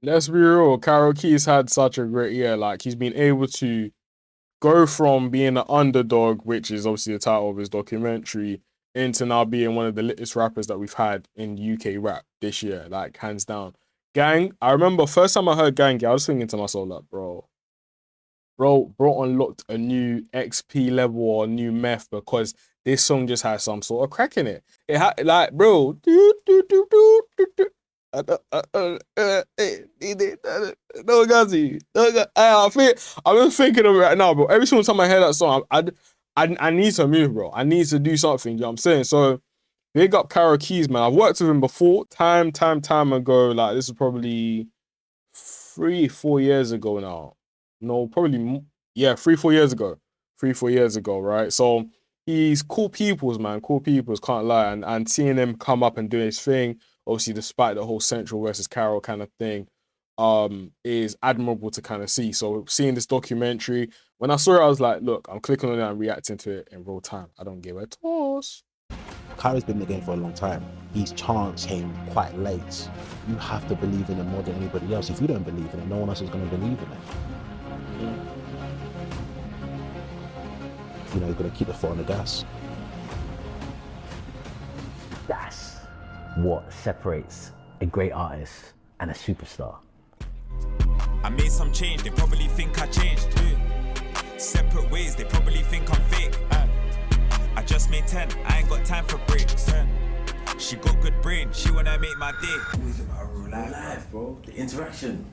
let's be real. Kairo Keyz had such a great year. Like he's been able to go from being an underdog, which is obviously the title of his documentary, into now being one of the littest rappers that we've had in UK rap this year, like hands down. Gang, I remember first time I heard Gang, I was thinking to myself, like, bro unlocked a new XP level or a new meth because this song just has some sort of crack in it. It had like, bro, no Gazi, I'm just thinking of it right now, bro. Every single time I hear that song, I need to move, bro. I need to do something. You know what I'm saying? So big up Kairo Keyz, man. I've worked with him before, time ago. Like this is probably 3-4 years ago now. No, probably yeah, 3-4 years ago. 3-4 years ago, right? So he's cool peoples, man. Cool peoples, can't lie. And seeing him come up and do his thing, obviously, despite the whole Central versus Carol kind of thing, is admirable to kind of see. So seeing this documentary, when I saw it, I was like, look, I'm clicking on it and reacting to it in real time. I don't give a toss. Kairo's been in the game for a long time. His chance came quite late. You have to believe in him more than anybody else. If you don't believe in it, no one else is going to believe in it. You know, you've got to keep the foot on the gas. That's what separates a great artist and a superstar. I made some change, they probably think I changed. Separate ways, they probably think I'm fake. I just made 10, I ain't got time for breaks. She got good brain, she wanna make my day. Always about real life, bro. The interaction.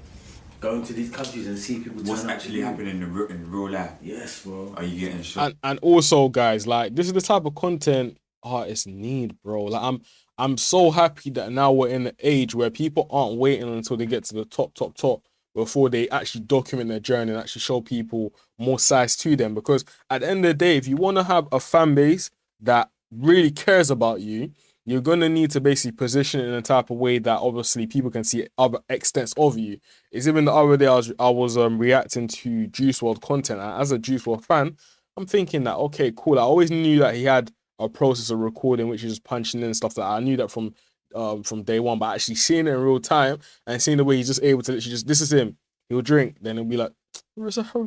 Going to these countries and see people. What's actually happening in real life? Yes, bro. Are you getting shot? And also, guys, like this is the type of content artists need, bro. Like I'm so happy that now we're in the age where people aren't waiting until they get to the top before they actually document their journey and actually show people more sides to them. Because at the end of the day, if you want to have a fan base that really cares about you, you're going to need to basically position it in a type of way that obviously people can see other extents of you. It's even the other day I was reacting to Juice WRLD content, and as a Juice WRLD fan, I'm thinking that, okay, cool. I always knew that he had a process of recording, which is just punching in and stuff like that. I knew that from day one, but actually seeing it in real time and seeing the way he's just able to literally just, this is him. He'll drink, then he'll be like, this is my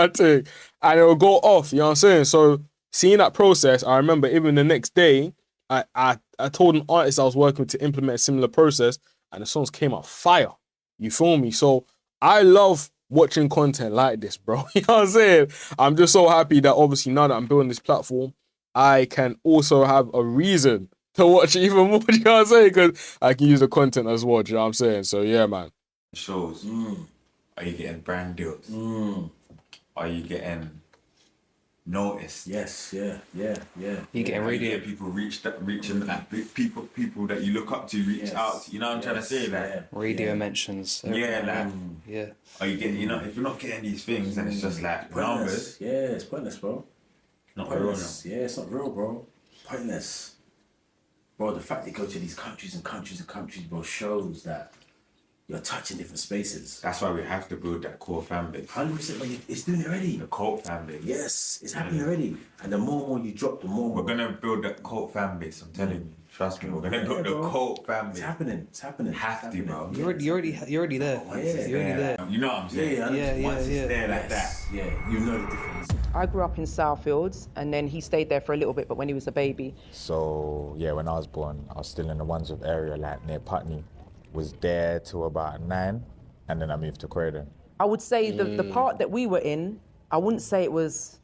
take. And it'll go off, you know what I'm saying? So seeing that process, I remember even the next day, I told an artist I was working with to implement a similar process, and the songs came out fire. You feel me? So I love watching content like this, bro. You know what I'm saying? I'm just so happy that obviously now that I'm building this platform, I can also have a reason to watch even more. You know what I'm saying? Because I can use the content as well. You know what I'm saying? So yeah, man. Shows. Are you getting brand deals? Are you getting noticed? Yes, yeah. You getting radio? People reaching like people that you look up to reach out to. You know what I'm trying to say? Like Radio mentions. yeah. Are you getting? You know, if you're not getting these things, then it's just like numbers. Yeah, it's pointless, bro. Not Pointless. Yeah, it's not real, bro. Pointless. Bro, the fact they go to these countries and countries and countries, bro, shows that you're touching different spaces. That's why we have to build that core fan base. 100%, but it's doing it already. The cult fan base. Yes, it's happening already. And the more you drop, the more we're gonna build that cult fan base. I'm telling you. Trust me, we're gonna build the cult fan base. It's happening. Have to, bro. You're already there. You're already there. You know what I'm saying? Once it's there like that, you know the difference. I grew up in Southfields, and then he stayed there for a little bit, but when he was a baby. So yeah, when I was born, I was still in the Wandsworth area, like near Putney. Was there till about 9, and then I moved to Croydon. I would say the part that we were in, I wouldn't say it was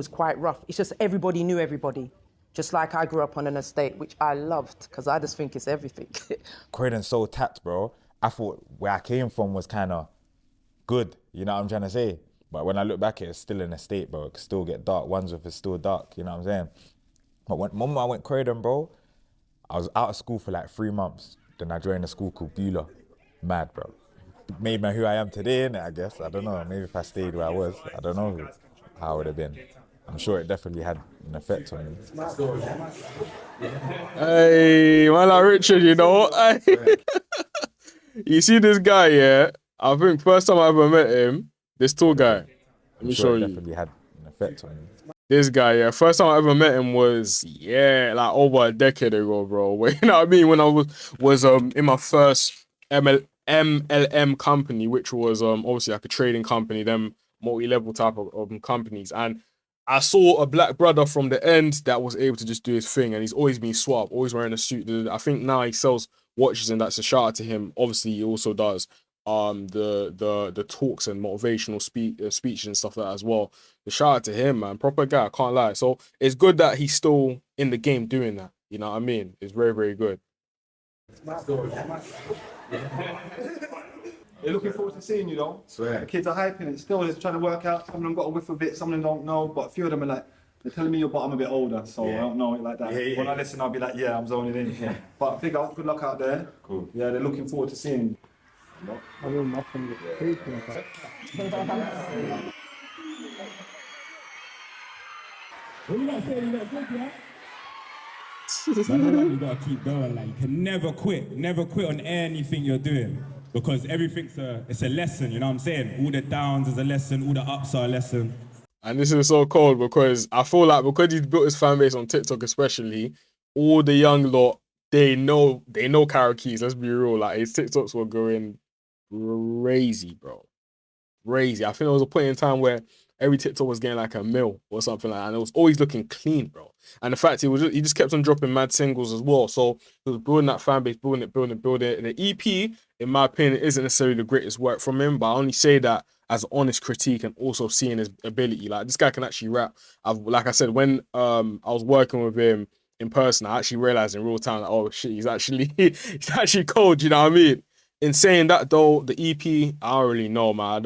quite rough. It's just everybody knew everybody. Just like I grew up on an estate, which I loved, because I just think it's everything. Croydon's so tapped, bro. I thought where I came from was kind of good, you know what I'm trying to say? But when I look back, it's still an estate, bro. It can still get dark. Wandsworth is still dark, you know what I'm saying? But when I went Croydon, bro, I was out of school for like 3 months. Then I joined a school called Beulah. Mad, bro. Made me who I am today, innit, I guess. I don't know. Maybe if I stayed where I was, I don't know how I would have been. I'm sure it definitely had an effect on me. Hey, man, like Richard, you know. You see this guy, yeah? I think first time I ever met him, this tall guy. Let me show you. It definitely had an effect on me. This guy, yeah. First time I ever met him was like over a decade ago, bro. You know what I mean? When I was in my first MLM company, which was obviously like a trading company, them multi-level type of companies, and I saw a black brother from the end that was able to just do his thing, and he's always been suave, always wearing a suit. I think now he sells watches, and that's a shout out to him. Obviously, he also does the talks and motivational speeches and stuff like that as well. The shout out to him, man. Proper guy, I can't lie. So it's good that he's still in the game doing that. You know what I mean? It's very, very good. They're looking forward to seeing you though. Swear. The kids are hyping it still, they're trying to work out. Some of them got a whiff of it, some of them don't know, but a few of them are like, they're telling me but I'm a bit older, so I don't know it like that. When I listen, I'll be like, yeah, I'm zoning in. But big up, good luck out there. Cool. Yeah, they're looking forward to seeing you. I will nothing with You gotta keep going. Like you can never quit on anything you're doing because everything's it's a lesson. You know what I'm saying? All the downs is a lesson, all the ups are a lesson. And this is so cold because I feel like because he's built his fan base on TikTok, especially all the young lot, they know Kairo Keyz. Let's be real, like his TikToks were going crazy, bro. Crazy. I think there was a point in time where every TikTok was getting like a mil or something like that, and it was always looking clean, bro. And the fact he just kept on dropping mad singles as well. So he was building that fan base, building it. And the EP, in my opinion, isn't necessarily the greatest work from him, but I only say that as an honest critique and also seeing his ability. Like this guy can actually rap. Like I said, when I was working with him in person, I actually realized in real time that, oh shit, he's actually cold. You know what I mean? In saying that though, the EP, I don't really know, man.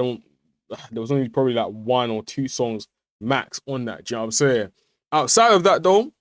There was only probably like 1 or 2 songs max on that. Do you know what I'm saying? Outside of that though,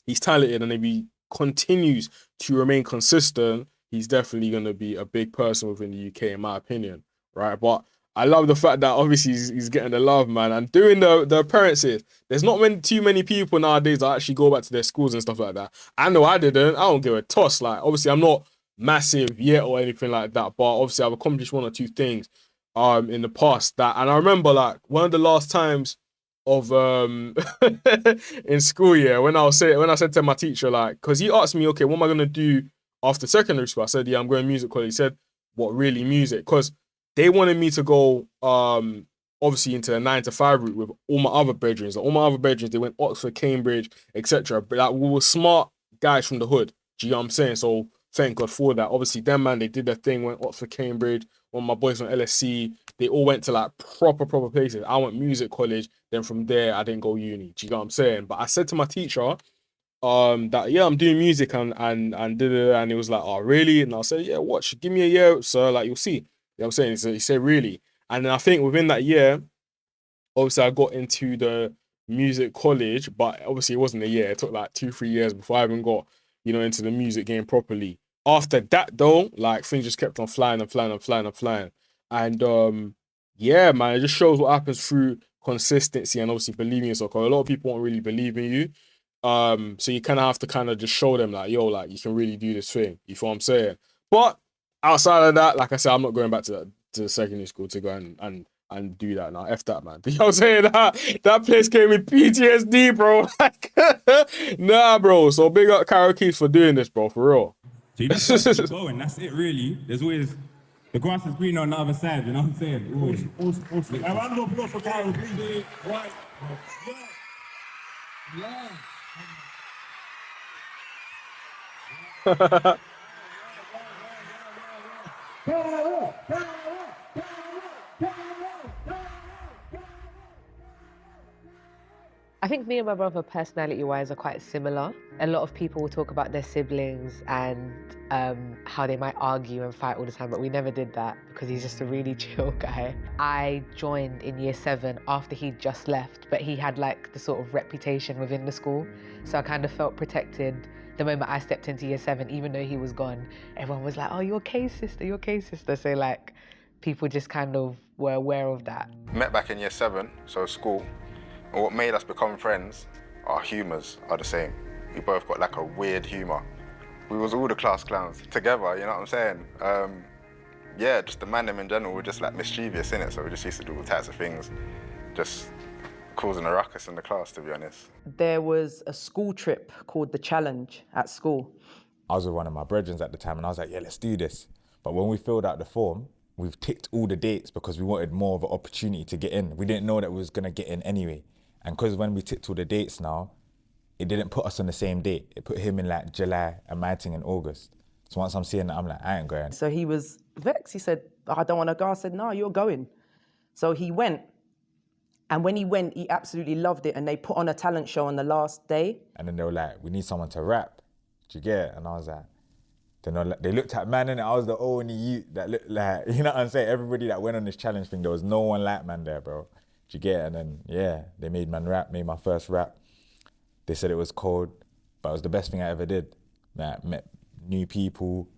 he's talented, and if he continues to remain consistent, he's definitely going to be a big person within the UK, in my opinion, right? But I love the fact that obviously he's getting the love, man, and doing the appearances. There's not too many people nowadays that actually go back to their schools and stuff like that. I know I didn't. I don't give a toss. Like, obviously, I'm not massive yet or anything like that, but obviously I've accomplished 1 or 2 things in the past that, and I remember like one of the last times of in school, when I said to my teacher, like, because he asked me, okay, what am I gonna do after secondary school? I said, yeah, I'm going music college. He said, what, really, music? Because they wanted me to go obviously into the 9-to-5 route with all my other brethren. All my other brethren, they went Oxford, Cambridge, etc. But like, we were smart guys from the hood. Do you know what I'm saying? So thank God for that. Obviously, them man, they did their thing, went Oxford, Cambridge. One of my boys on LSC, they all went to like proper places. I went music college. Then from there, I didn't go uni. Do you know what I'm saying? But I said to my teacher, that yeah, I'm doing music and he was like, oh really? And I said, yeah, watch, give me a year, sir, like you'll see. You know what I'm saying? So he said, really? And then I think within that year, obviously I got into the music college, but obviously it wasn't a year. It took like 2-3 years before I even got, into the music game properly. After that though, like things just kept on flying. And yeah, man, it just shows what happens through consistency and obviously believing in yourself. Because a lot of people won't really believe in you. So you kind of have to kind of just show them like, yo, like you can really do this thing. You feel what I'm saying? But outside of that, like I said, I'm not going back to secondary school to go and do that now. F that, man. You know what I'm saying? That place gave me PTSD, bro. Like, nah, bro. So big up Kairo Keyz for doing this, bro, for real. So you just keep going. That's it, really. There's always the grass is green on the other side. You know what I'm saying? Always. A round of applause for Kairo Keyz. Right. Yeah. I think me and my brother, personality-wise, are quite similar. A lot of people will talk about their siblings and how they might argue and fight all the time, but we never did that because he's just a really chill guy. I joined in year 7 after he'd just left, but he had like the sort of reputation within the school, so I kind of felt protected the moment I stepped into year 7, even though he was gone. Everyone was like, oh, you're Key's sister. So like, people just kind of were aware of that. Met back in year 7, so school. And what made us become friends, our humours are the same. We both got like a weird humour. We was all the class clowns together, you know what I'm saying? Yeah, just the man them in general were just like mischievous, innit? So we just used to do all types of things. Just causing a ruckus in the class, to be honest. There was a school trip called the Challenge at school. I was with one of my brethren at the time and I was like, yeah, let's do this. But when we filled out the form, we've ticked all the dates because we wanted more of an opportunity to get in. We didn't know that we was gonna get in anyway. And because when we ticked all the dates now, it didn't put us on the same date. It put him in like July and my thing in August. So once I'm seeing that, I'm like, I ain't going. So he was vexed. He said, I don't want to go. I said, no, you're going. So he went. And when he went, he absolutely loved it. And they put on a talent show on the last day. And then they were like, we need someone to rap. Do you get it? And I was like, they looked at man and I was the only youth that looked like, you know what I'm saying? Everybody that went on this challenge thing, there was no one like man there, bro. Do you get it? And then, yeah, they made man rap, made my first rap. They said it was cold, but it was the best thing I ever did. Like, met new people,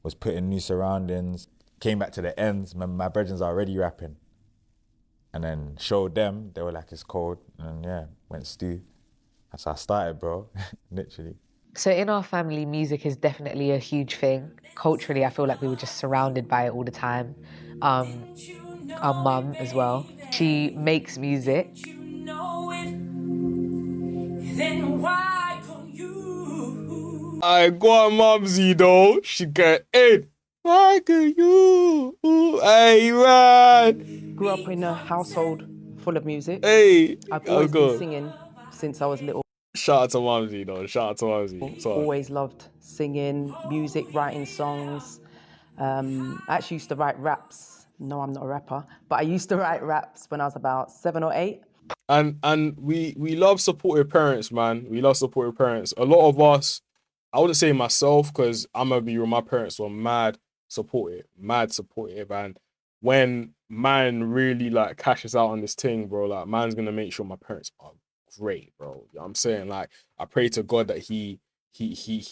was put in new surroundings, came back to the ends, my brethren are already rapping. And then showed them, they were like, it's cold. And yeah, went stew. That's how I started, bro, literally. So in our family, music is definitely a huge thing. Culturally, I feel like we were just surrounded by it all the time. Our mum as well. She makes music. Then why don't you? I go on Mumsy though. She get it. Why could you? Hey man. Grew up in a household full of music. Hey. I've always been singing since I was little. Shout out to Mumsy though. Shout out to Mumsy. Always loved singing, music, writing songs. I actually used to write raps. No, I'm not a rapper, but I used to write raps when I was about 7 or 8. And we love supportive parents, man. We love supportive parents. A lot of us, I wouldn't say myself, because I'm gonna be real, my parents were mad supportive. And when man really like cashes out on this thing, bro, like man's gonna make sure my parents are great, bro. You know what I'm saying? Like, I pray to God that he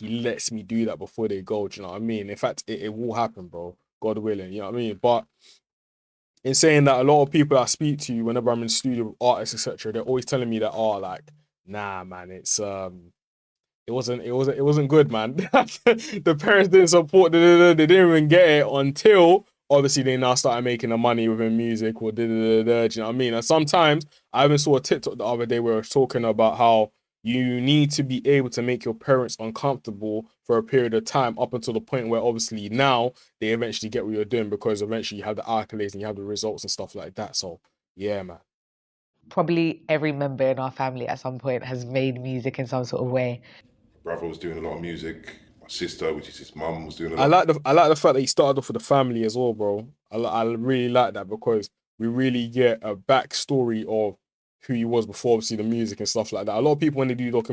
lets me do that before they go. Do you know what I mean? In fact, it will happen, bro. God willing, you know what I mean? But in saying that, a lot of people I speak to whenever I'm in the studio with artists, etc., they're always telling me that, oh, like, nah, man, it wasn't good, man. The parents didn't support, they didn't even get it until obviously they now started making the money within music or do you know what I mean? And sometimes I even saw a TikTok the other day where I was talking about how you need to be able to make your parents uncomfortable for a period of time up until the point where obviously now they eventually get what you're doing, because eventually you have the accolades and you have the results and stuff like that. So yeah, man. Probably every member in our family at some point has made music in some sort of way. Brother was doing a lot of music. My sister, which is his mum, was doing a lot. I like the fact that he started off with the family as well, bro. I really like that, because we really get a backstory of who he was before, obviously, the music and stuff like that. A lot of people, when they do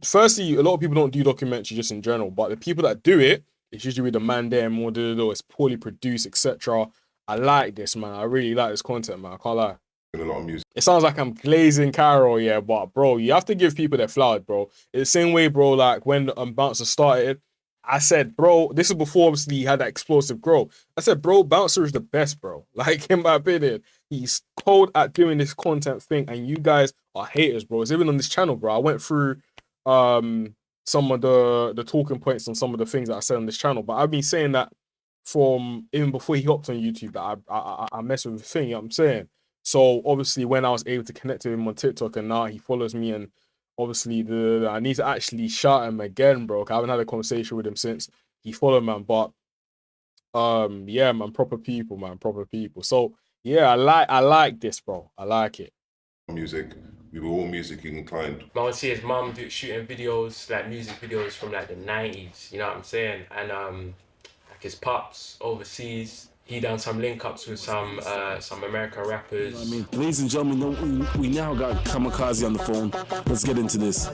firstly, a lot of people don't do documentary just in general, but the people that do it, it's usually with the man there, more it's poorly produced, etc. I like this, man. I really like this content, man. I can't lie. A lot of music. It sounds like I'm glazing Kairo, yeah, but bro, you have to give people their flowers, bro. It's the same way, bro, like when Bouncer started, I said, bro, this is before obviously he had that explosive growth. I said, bro, Bouncer is the best, bro. Like, in my opinion, he's cold at doing this content thing, and you guys are haters, bro. It's even on this channel, bro. I went through some of the talking points on some of the things that I said on this channel, but I've been saying that from even before he hopped on YouTube, that I mess with the thing, you know what I'm saying? So obviously when I was able to connect with him on TikTok and now he follows me, and obviously I need to actually shout him again, bro. I haven't had a conversation with him since he followed, man. But yeah, man, proper people, man, proper people. So yeah, I like this, bro. I like it. Music. We were all music inclined. I would see his mum shooting videos, like music videos from like the 90s, you know what I'm saying? And like his pops overseas, he done some link-ups with some American rappers. You know what I mean? Ladies and gentlemen, we now got Kamikaze on the phone. Let's get into this.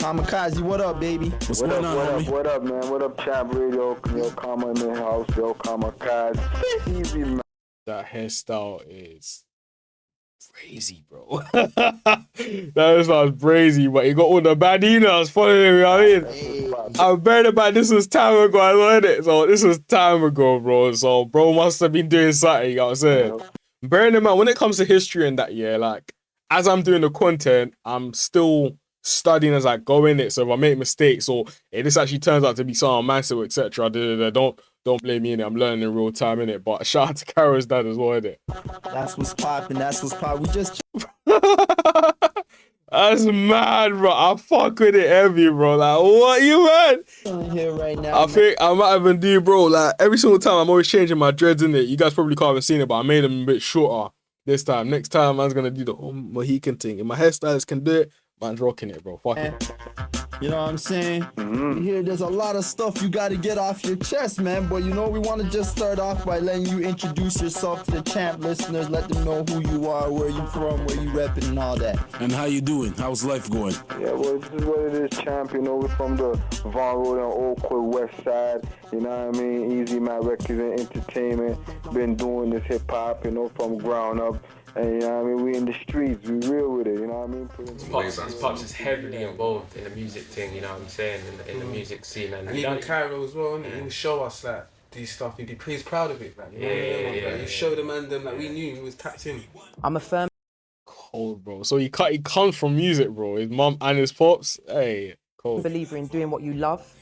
Kamikaze, what up, baby? What's going on, homie? What up, man? What up, Chap Radio? Yo, Kama in the house. Yo, Kamikaze. Easy, man. That hairstyle is crazy, bro. That hairstyle crazy, but he got all the badinas following him, you know what I mean? I'm bearing in mind this was time ago, I learned it. So this was time ago, bro. So bro must have been doing something, you know what I'm saying? Bearing in mind, when it comes to history and that, yeah, like, as I'm doing the content, I'm still studying as I go in it. So if I make mistakes or if this actually turns out to be something massive, etc., don't blame me in it. I'm learning in real time in it. But shout out to Kairo's dad as well, innit? That's what's poppin'. That's what's poppin'. We just. That's mad, bro. I fuck with it heavy, bro. Like, what you man? Here right now. I think I might even do, bro. Like every single time, I'm always changing my dreads in it. You guys probably can't have seen it, but I made them a bit shorter this time. Next time, man's gonna do the whole Mohican thing. If my hairstylist can do it, man's rocking it, bro. Fuck it. You know what I'm saying? Here, there's a lot of stuff you got to get off your chest, man. But you know, we want to just start off by letting you introduce yourself to the champ listeners. Let them know who you are, where you from, where you repping, and all that. And how you doing? How's life going? Yeah, well, this is what it is, champ. You know, we're from the Von Road and Oakwood West Side. You know what I mean? Easy My Records and Entertainment. Been doing this hip hop, you know, from ground up. And you know what I mean, we in the streets, we real with it, you know what I mean? His pops is heavily involved in the music thing, you know what I'm saying, in the music scene. And even Kairo as well, he would show us like these stuff, he's proud of it, like, you know, he showed the man them, like we knew he was tapped in. I'm a firm cold, bro. So he comes from music, bro. His mum and his pops, hey, cold. believer in doing what you love.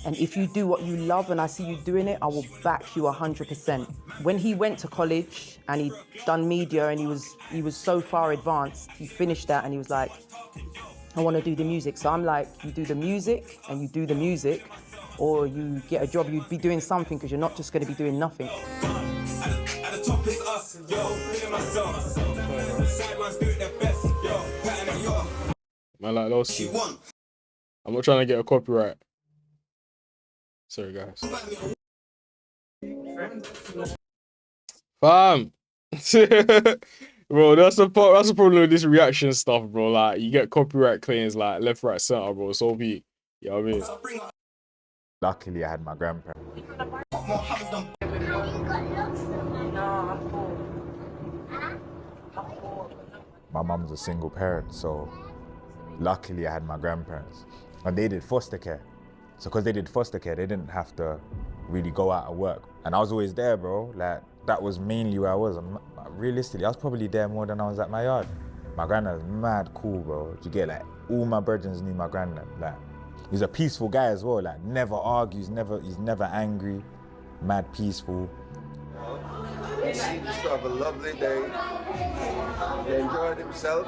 And if you do what you love and I see you doing it, I will back you 100%. When he went to college and he'd done media and he was so far advanced, he finished that and he was like, I want to do the music. So I'm like, you do the music and you do the music, or you get a job, you'd be doing something because you're not just going to be doing nothing. Man, like those two. I'm not trying to get a copyright. Sorry, guys. Fam. Bro, that's the problem with this reaction stuff, bro. Like, you get copyright claims like left, right, center, bro. So be, you know what I mean? Luckily, I had my grandparents. My mum's a single parent, so luckily I had my grandparents. And they did foster care. So because they did foster care, they didn't have to really go out and work. And I was always there, bro. Like, that was mainly where I was. Realistically, I was probably there more than I was at my yard. My granddad was mad cool, bro. You get, like, all my brethren knew my granddad. Like, he's a peaceful guy as well. Like, never argues, he's never angry, mad peaceful. He used to have a lovely day. He enjoyed himself.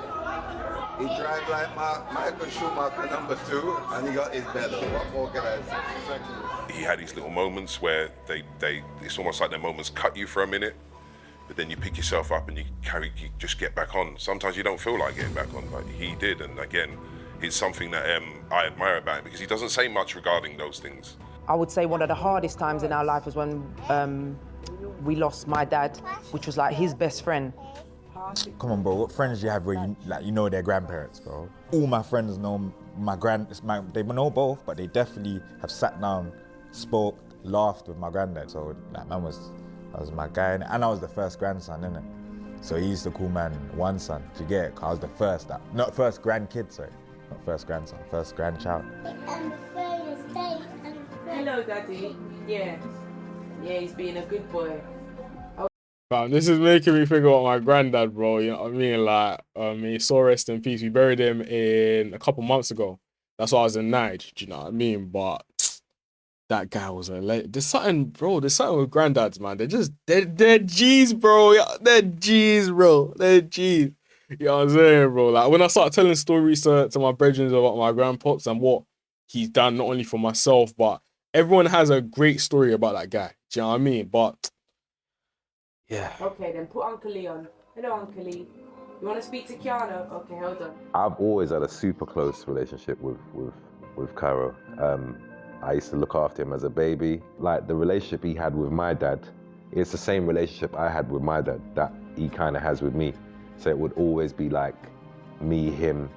He drive like Michael Schumacher #2, and he got his medal. What more can I say? He had these little moments where it's almost like their moments cut you for a minute, but then you pick yourself up and you just get back on. Sometimes you don't feel like getting back on, but he did, and again, it's something that I admire about him because he doesn't say much regarding those things. I would say one of the hardest times in our life was when we lost my dad, which was like his best friend. Come on, bro, what friends do you have where you know their grandparents, bro? All my friends know they know both, but they definitely have sat down, spoke, laughed with my granddad. So that man was my guy, and I was the first grandson, innit? So he used to call man one son, do you get it? 'Cause I was the first, not first grandkid, sorry. Not first grandson, first grandchild. Hello, Daddy. Yeah, he's being a good boy. Fam, this is making me think about my granddad, bro. You know what I mean? Like, he saw rest in peace. We buried him in a couple months ago. That's why I was in Niger. Do you know what I mean? But that guy was a there's something with granddads, man. They're G's, bro. Yeah, they're G's, bro. They're G's. You know what I'm saying, bro? Like, when I start telling stories to my brethren about my grandpops and what he's done, not only for myself, but everyone has a great story about that guy. Do you know what I mean? But yeah. Okay, then put Uncle Lee on. Hello, Uncle Lee. You want to speak to Kiana? Okay, hold on. I've always had a super close relationship with Kairo. I used to look after him as a baby. Like, the relationship he had with my dad, it's the same relationship I had with my dad that he kind of has with me. So it would always be like me, him,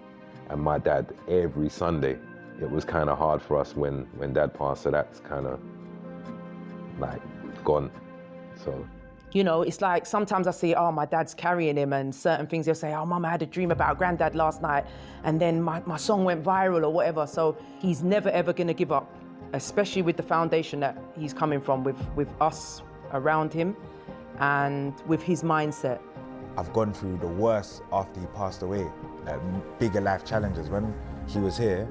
and my dad every Sunday. It was kind of hard for us when Dad passed, so that's kind of like gone. So. You know, it's like sometimes I see, oh, my dad's carrying him, and certain things they'll say, oh, Mum, I had a dream about Granddad last night, and then my song went viral or whatever. So he's never, ever going to give up, especially with the foundation that he's coming from with us around him and with his mindset. I've gone through the worst after he passed away, like bigger life challenges. When he was here,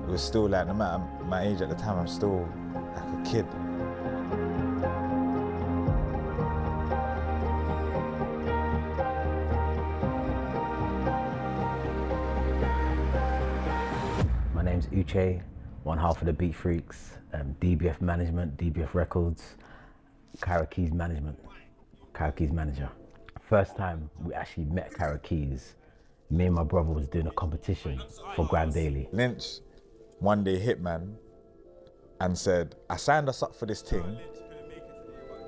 it was still like, no matter my age at the time, I'm still like a kid. My name's Uche, one half of the Beat Freaks, DBF Management, DBF Records, Kairo Keyz Management, Kairo Keyz Manager. First time we actually met Kairo Keyz, me and my brother was doing a competition for Grand Daily. Lynch one day hit man and said, I signed us up for this thing,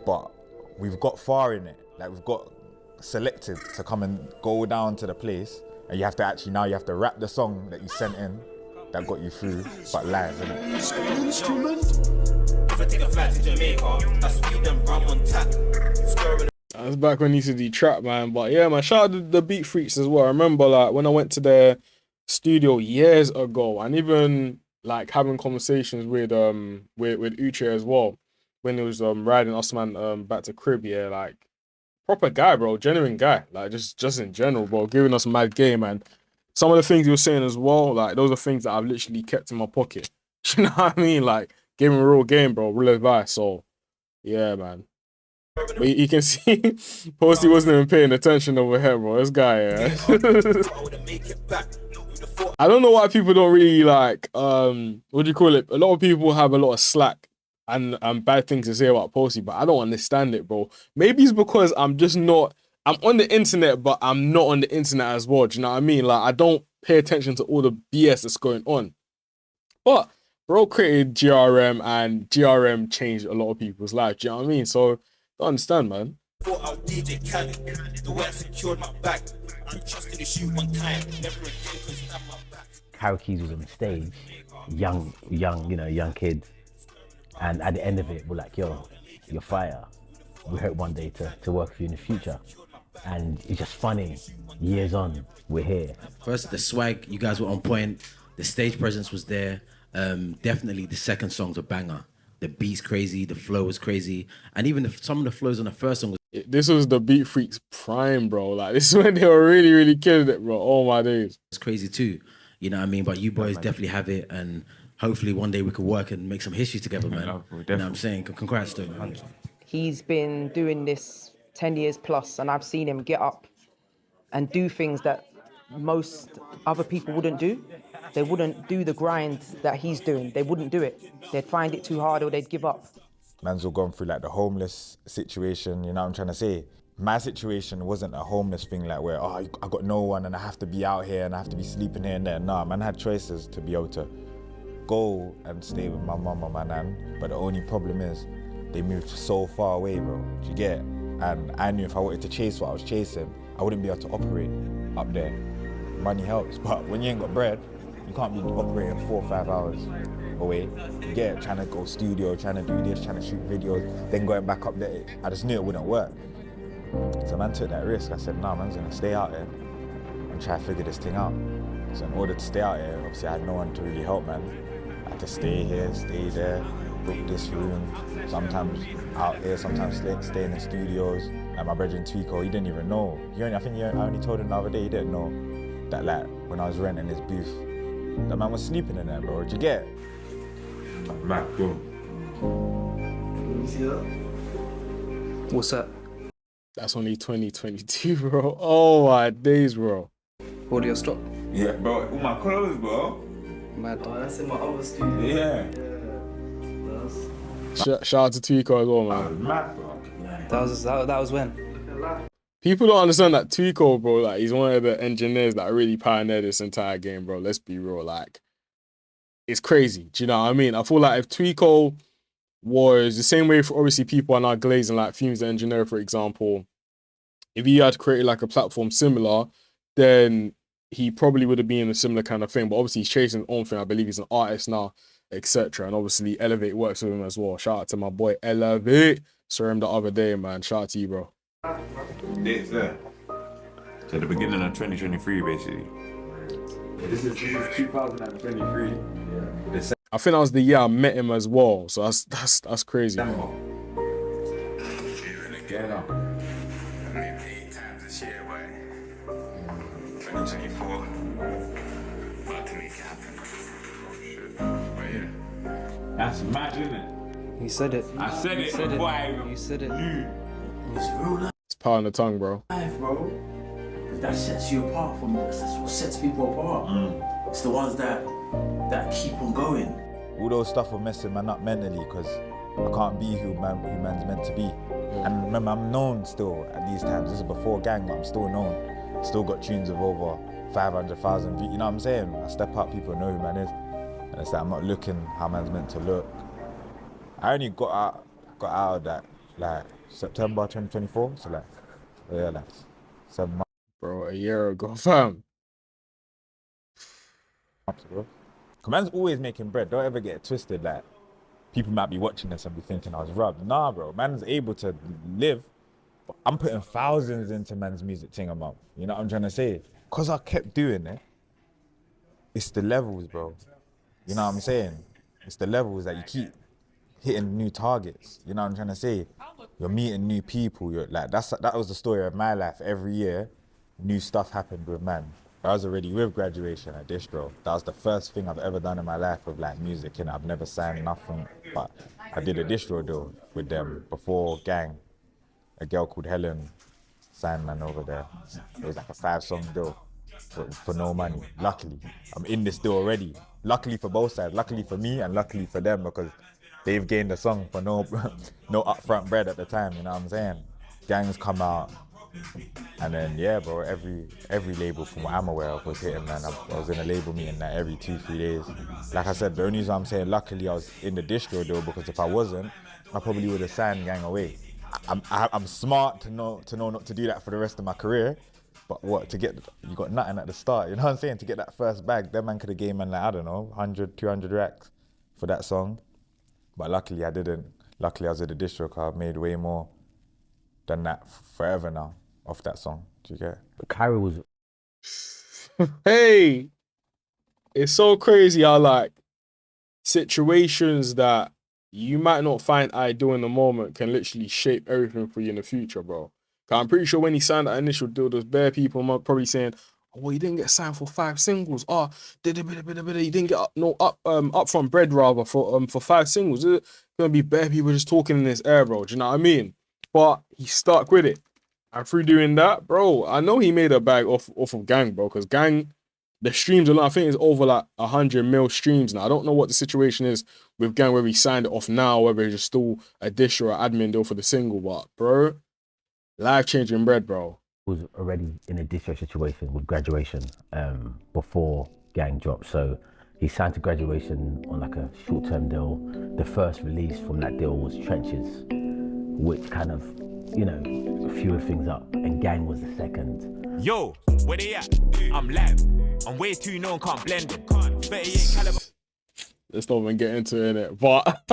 but we've got far in it. Like we've got selected to come and go down to the place, and you have to actually, now you have to rap the song that you sent in that got you through, but live, innit? If I take a flight to Jamaica, that's weed and rum on tap. That's back when he used to do trap, man. But yeah, man, shout out to the Beat Freaks as well. I remember like when I went to their studio years ago, and even like having conversations with Uche as well when he was riding us man back to crib. Yeah, like proper guy, bro, genuine guy. Like just in general, bro, giving us mad game. And some of the things he was saying as well, like those are things that I've literally kept in my pocket. You know what I mean? Like giving real game, bro, real advice. So yeah, man. But you can see Posty wasn't even paying attention over here, bro. This guy, yeah. I don't know why people don't really like, what do you call it? A lot of people have a lot of slack and bad things to say about Posty, but I don't understand it, bro. Maybe it's because I'm just not, I'm on the internet, but I'm not on the internet as well. Do you know what I mean? Like, I don't pay attention to all the BS that's going on. But bro created GRM, and GRM changed a lot of people's lives. Do you know what I mean? So, I understand, man. Kairo Keyz was on the stage, young kid, and at the end of it, we're like, yo, you're fire. We hope one day to work with you in the future. And it's just funny, years on, we're here. First, the swag, you guys were on point. The stage presence was there. Definitely the second song's a banger. The beat's crazy, the flow was crazy, and even some of the flows on the first song was... This was the Beat Freaks prime, bro. Like, this is when they were really, really killing it, bro. Oh my days. It's crazy too, you know what I mean? But you boys definitely have it, and hopefully one day we could work and make some history together, man. You know what I'm saying? Congrats to him. He's been doing this 10 years plus, and I've seen him get up and do things that most other people wouldn't do. They wouldn't do the grind that he's doing. They wouldn't do it. They'd find it too hard or they'd give up. Man's all gone through like the homeless situation, you know what I'm trying to say? My situation wasn't a homeless thing like where, oh, I got no one and I have to be out here and I have to be sleeping here and there. Nah, man had choices to be able to go and stay with my mum or my nan, but the only problem is they moved so far away, bro. Do you get it? And I knew if I wanted to chase what I was chasing, I wouldn't be able to operate up there. Money helps, but when you ain't got bread, you can't be operating 4 or 5 hours away. You get it, trying to go studio, trying to do this, trying to shoot videos, then going back up there. I just knew it wouldn't work. So man took that risk. I said, nah, man's gonna stay out here and try to figure this thing out. So in order to stay out here, obviously I had no one to really help, man. I had to stay here, stay there, book this room, sometimes out here, sometimes stay in the studios. Like my brother Tweeko, he didn't even know. I only told him the other day, he didn't know that like when I was renting this booth, that man was sleeping in there, bro. Did you get it? Mac, bro. Let me see that. What's that? That's only 2022, bro. Oh my days, bro. Audio stop. Yeah, bro. All my clothes, bro. Mad. Oh, that's in my other studio. Yeah. Shout out to Tweeko as well, man. Mad, bro. That was when? People don't understand that Tweeko, bro, like, he's one of the engineers that really pioneered this entire game, bro. Let's be real. Like, it's crazy. Do you know what I mean? I feel like if Tweeko was the same way for obviously people are now glazing, like Fumes the Engineer, for example, if he had created like a platform similar, then he probably would have been a similar kind of thing. But obviously he's chasing his own thing. I believe he's an artist now, etc. And obviously Elevate works with him as well. Shout out to my boy Elevate. Saw him the other day, man. Shout out to you, bro. Dates there. So the beginning of 2023, basically. This is 2023. Yeah. I think that was the year I met him as well. So that's crazy. That's mad, isn't it? You said it. I said it said before I even You said it. knew. It's real life, It's power on the tongue, bro. bro. 'Cause that sets you apart from. That's what sets people apart. It's the ones that keep on going. All those stuff were messing man up mentally because I can't be who man's meant to be. And remember, I'm known still at these times. This is before gang, but I'm still known. Still got tunes of over 500,000 views. You know what I'm saying? I step up, people know who man is. And it's like I'm not looking how man's meant to look. I only got out of that like September 2024. So like, yeah, like 7 months. Bro, a year ago, fam. Bro. Man's always making bread. Don't ever get it twisted. Like, people might be watching this and be thinking I was robbed. Nah, bro. Man's able to live. But I'm putting thousands into man's music thing a month. You know what I'm trying to say? Because I kept doing it, it's the levels, bro. You know what I'm saying? It's the levels that you keep hitting new targets. You know what I'm trying to say? You're meeting new people. You're like that was the story of my life. Every year, new stuff happened with man. I was already with graduation at Distro. That was the first thing I've ever done in my life with like music, and I've never signed nothing. But I did a Distro deal with them before gang. A girl called Helen signed man over there. It was like a 5-song deal for no money. Luckily, I'm in this deal already. Luckily for both sides. Luckily for me and luckily for them because they've gained a song for no upfront bread at the time. You know what I'm saying? Gangs come out. And then yeah, bro, every label from what I'm aware of was hitting, man. I was in a label meeting like every 2-3 days. Like I said, the only reason I'm saying luckily I was in the distro deal because if I wasn't, I probably would have signed gang away. I'm smart to know not to do that for the rest of my career. But what, you got nothing at the start, you know what I'm saying? To get that first bag, that man could have gave man like, I don't know, 100, 200 racks for that song. But luckily I didn't. Luckily I was at the distro car, I've made way more than that forever now. Off that song, do you get it? Kairo was... Hey! It's so crazy how like situations that you might not find ideal in the moment can literally shape everything for you in the future, bro. Cause I'm pretty sure when he signed that initial deal, there's bare people probably saying, "Oh, well, you didn't get signed for 5 singles. Oh, you didn't get upfront bread rather for 5 singles." There's gonna be bare people just talking in this air, bro. Do you know what I mean? But he stuck with it. And through doing that, bro, I know he made a bag off of gang, bro, because gang, the streams alone, I think it's over like 100 mil streams now. I don't know what the situation is with gang, whether he signed it off now, whether it's just still a dish or an admin deal for the single, but bro, life-changing bread, bro. Was already in a distro situation with graduation before gang dropped, so he signed to graduation on like a short-term deal. The first release from that deal was Trenches, which kind of, you know, fueled things up, and gang was the second. Yo, where they at? I'm live. I'm way too known, can't blend it. 38 caliber. Let's not even get into it, but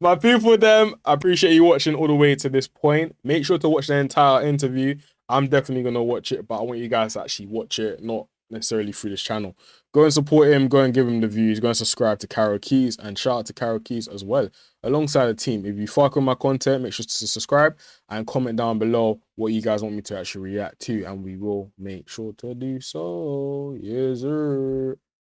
my people, them, I appreciate you watching all the way to this point. Make sure to watch the entire interview. I'm definitely gonna watch it, but I want you guys to actually watch it, not necessarily through this channel. Go and support him, go and give him the views, go and subscribe to Kairo Keyz, and shout out to Kairo Keyz as well, alongside the team. If you fuck with my content, make sure to subscribe and comment down below what you guys want me to actually react to, and we will make sure to do so. Yes, sir.